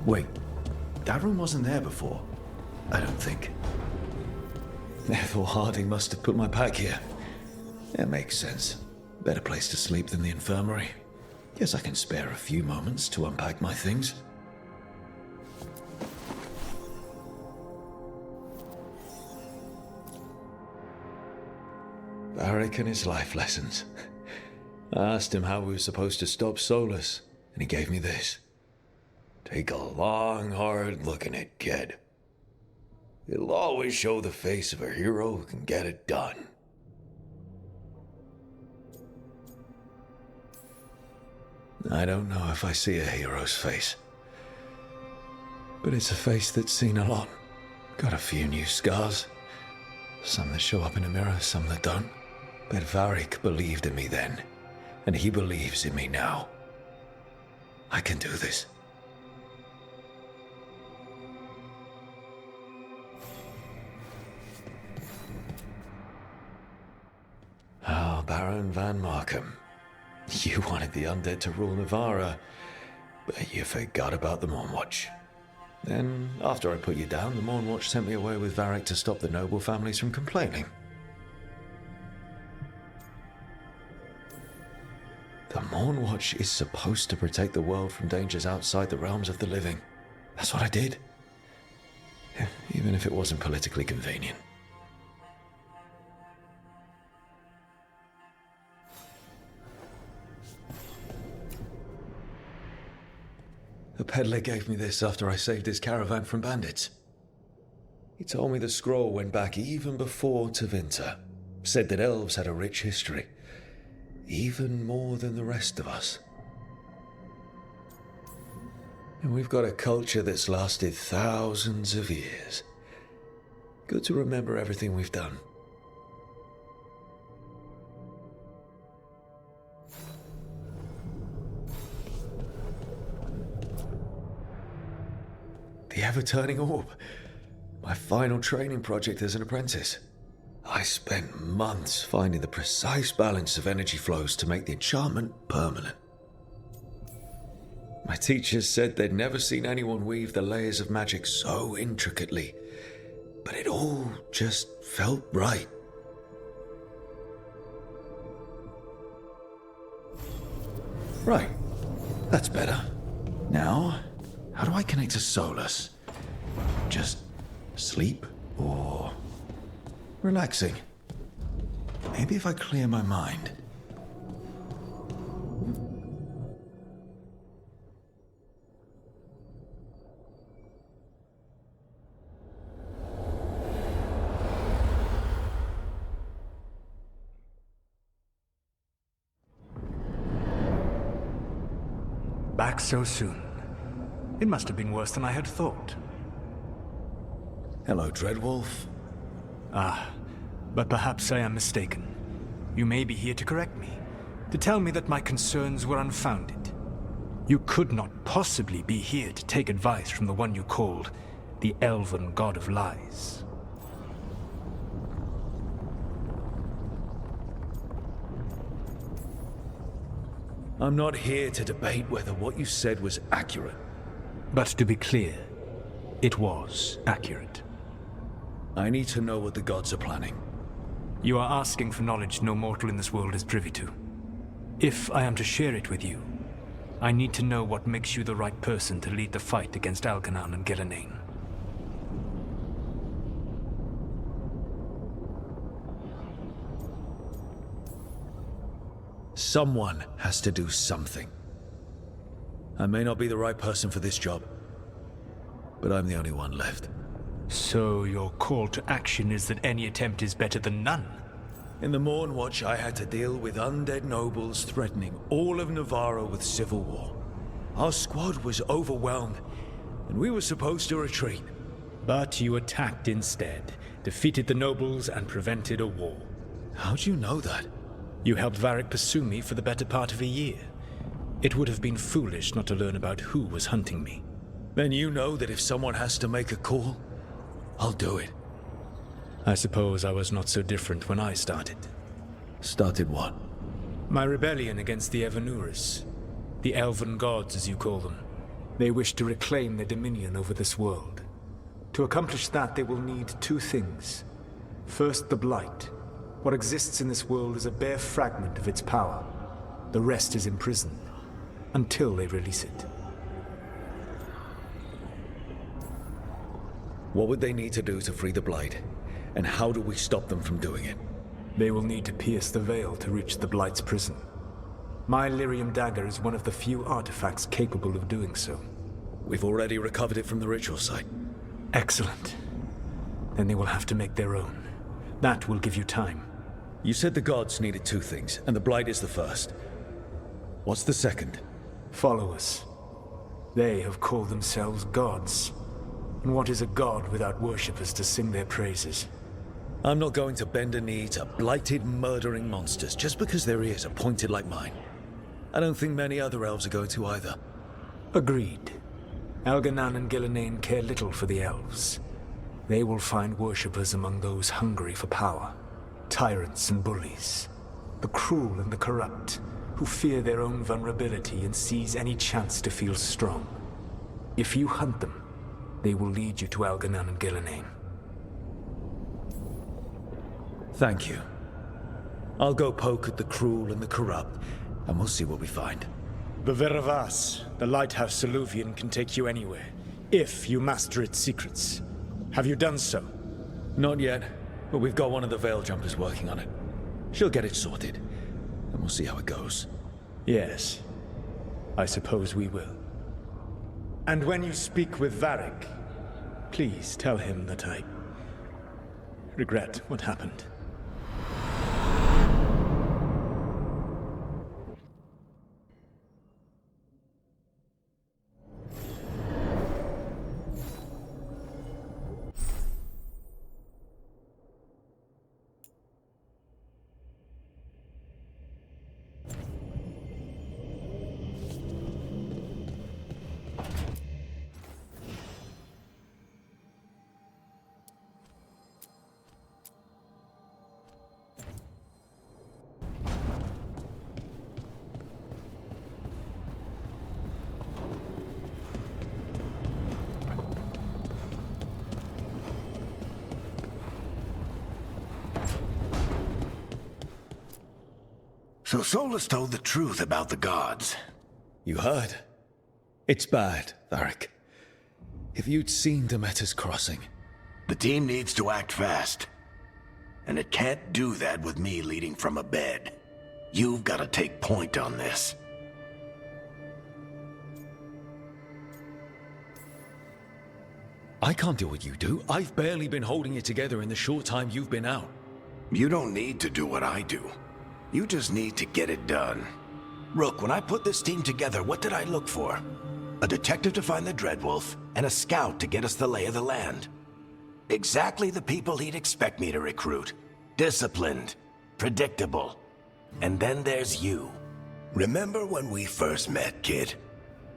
Wait, that room wasn't there before. I don't think. Therefore, Harding must have put my pack here. It makes sense. Better place to sleep than the infirmary. Guess I can spare a few moments to unpack my things. Varric and his life lessons. I asked him how we were supposed to stop Solus, and he gave me this. Take a long, hard look at it, kid. It'll always show the face of a hero who can get it done. I don't know if I see a hero's face. But it's a face that's seen a lot. Got a few new scars. Some that show up in a mirror, some that don't. But Varric believed in me then, and he believes in me now. I can do this. Oh, Baron Van Markham. You wanted the undead to rule Navarra, but you forgot about the Mournwatch. Then, after I put you down, the Mournwatch sent me away with Varric to stop the noble families from complaining. The Mournwatch is supposed to protect the world from dangers outside the realms of the living. That's what I did. Even if it wasn't politically convenient. The peddler gave me this after I saved his caravan from bandits. He told me the scroll went back even before Tevinter. Said that elves had a rich history. Even more than the rest of us. And we've got a culture that's lasted thousands of years. Good to remember everything we've done. The ever-turning orb. My final training project as an apprentice. I spent months finding the precise balance of energy flows to make the enchantment permanent. My teachers said they'd never seen anyone weave the layers of magic so intricately, but it all just felt right. Right, that's better. Now, how do I connect to Solus? Just sleep or relaxing? Maybe if I clear my mind. Back so soon. It must have been worse than I had thought. Hello, Dreadwolf. But perhaps I am mistaken. You may be here to correct me, to tell me that my concerns were unfounded. You could not possibly be here to take advice from the one you called the Elven God of Lies. I'm not here to debate whether what you said was accurate. But to be clear, it was accurate. I need to know what the gods are planning. You are asking for knowledge no mortal in this world is privy to. If I am to share it with you, I need to know what makes you the right person to lead the fight against Algernon and Gillenane. Someone has to do something. I may not be the right person for this job, but I'm the only one left. So your call to action is that any attempt is better than none? In the Mournwatch, I had to deal with undead nobles threatening all of Navarra with civil war. Our squad was overwhelmed, and we were supposed to retreat. But you attacked instead, defeated the nobles, and prevented a war. How'd you know that? You helped Varric pursue me for the better part of a year. It would have been foolish not to learn about who was hunting me. Then you know that if someone has to make a call, I'll do it. I suppose I was not so different when I started. Started what? My rebellion against the Evanuris. The Elven Gods, as you call them. They wish to reclaim their dominion over this world. To accomplish that, they will need two things. First, the Blight. What exists in this world is a bare fragment of its power. The rest is imprisoned, until they release it. What would they need to do to free the Blight? And how do we stop them from doing it? They will need to pierce the veil to reach the Blight's prison. My Lyrium dagger is one of the few artifacts capable of doing so. We've already recovered it from the ritual site. Excellent. Then they will have to make their own. That will give you time. You said the gods needed two things, and the Blight is the first. What's the second? Followers. They have called themselves gods. And what is a god without worshippers to sing their praises? I'm not going to bend a knee to blighted, murdering monsters just because their ears are pointed like mine. I don't think many other elves are going to either. Agreed. Elganan and Gillenane care little for the elves. They will find worshippers among those hungry for power. Tyrants and bullies. The cruel and the corrupt, who fear their own vulnerability and seize any chance to feel strong. If you hunt them, they will lead you to Elganan and Gillenane. Thank you. I'll go poke at the cruel and the corrupt, and we'll see what we find. The Veravas, the lighthouse Soluvian, can take you anywhere, if you master its secrets. Have you done so? Not yet, but we've got one of the Veil Jumpers working on it. She'll get it sorted, and we'll see how it goes. Yes, I suppose we will. And when you speak with Varric, please tell him that I regret what happened. So Solus told the truth about the gods. You heard? It's bad, Varric. If you'd seen Demeter's crossing... The team needs to act fast. And it can't do that with me leading from a bed. You've got to take point on this. I can't do what you do. I've barely been holding it together in the short time you've been out. You don't need to do what I do. You just need to get it done. Rook, when I put this team together, what did I look for? A detective to find the Dreadwolf, and a scout to get us the lay of the land. Exactly the people he'd expect me to recruit. Disciplined, predictable. And then there's you. Remember when we first met, kid?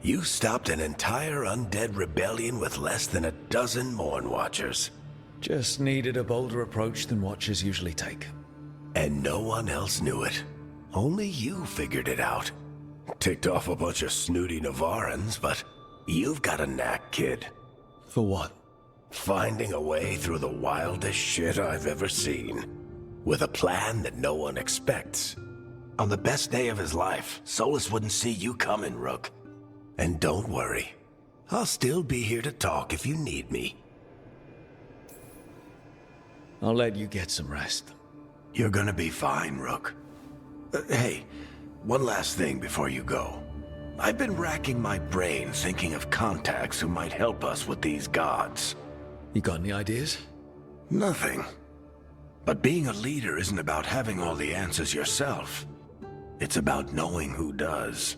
You stopped an entire undead rebellion with less than a dozen Morn Watchers. Just needed a bolder approach than Watchers usually take. And no one else knew it. Only you figured it out. Ticked off a bunch of snooty Navarrans, but you've got a knack, kid. For what? Finding a way through the wildest shit I've ever seen. With a plan that no one expects. On the best day of his life, Solus wouldn't see you coming, Rook. And don't worry. I'll still be here to talk if you need me. I'll let you get some rest. You're gonna be fine, Rook. Hey, one last thing before you go. I've been racking my brain thinking of contacts who might help us with these gods. You got any ideas? Nothing. But being a leader isn't about having all the answers yourself. It's about knowing who does.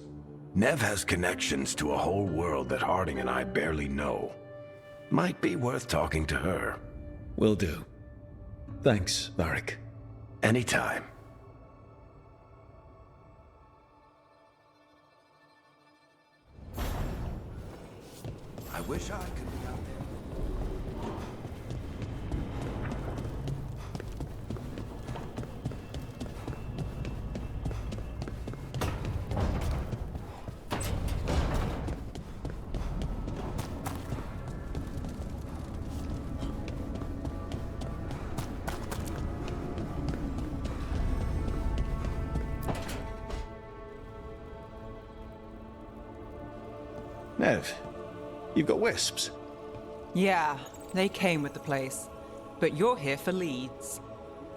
Nev has connections to a whole world that Harding and I barely know. Might be worth talking to her. Will do. Thanks, Varric. Anytime. I wish I could be out there. Nev, you've got wisps. Yeah, they came with the place. But you're here for leads.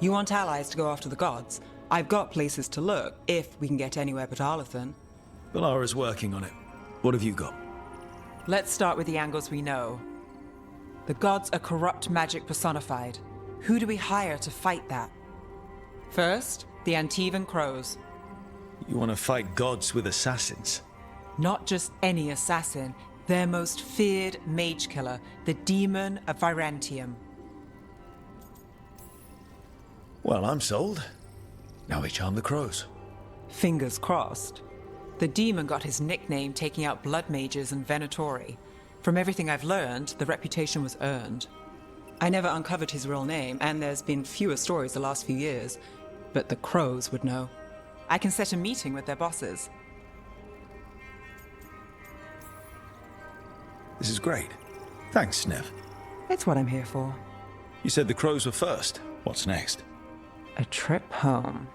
You want allies to go after the gods? I've got places to look, if we can get anywhere but Arlathan. Valara's working on it. What have you got? Let's start with the angles we know. The gods are corrupt magic personified. Who do we hire to fight that? First, the Antivan Crows. You want to fight gods with assassins? Not just any assassin, their most feared mage killer, the Demon of Virantium. Well, I'm sold. Now we charm the crows. Fingers crossed. The demon got his nickname taking out blood mages and Venatori. From everything I've learned, the reputation was earned. I never uncovered his real name, and there's been fewer stories the last few years, but the crows would know. I can set a meeting with their bosses. This is great. Thanks, Nev. It's what I'm here for. You said the crows were first. What's next? A trip home.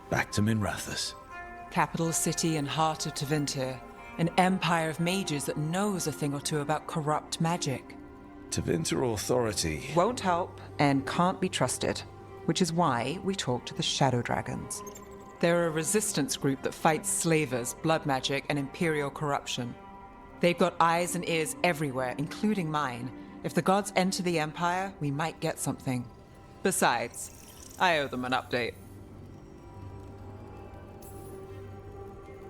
Back to Minrathous. Capital city and heart of Tevinter. An empire of mages that knows a thing or two about corrupt magic. Tevinter Authority. Won't help and can't be trusted, which is why we talk to the Shadow Dragons. They're a resistance group that fights slavers, blood magic, and imperial corruption. They've got eyes and ears everywhere, including mine. If the gods enter the Empire, we might get something. Besides, I owe them an update.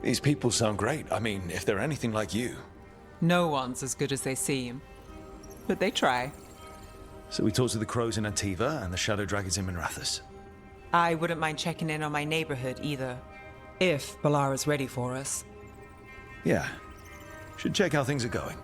These people sound great. I mean, if they're anything like you. No one's as good as they seem. But they try. So we talk to the crows in Antiva and the shadow dragons in Minrathous. I wouldn't mind checking in on my neighborhood either. If Balara's ready for us. Yeah. Should check how things are going.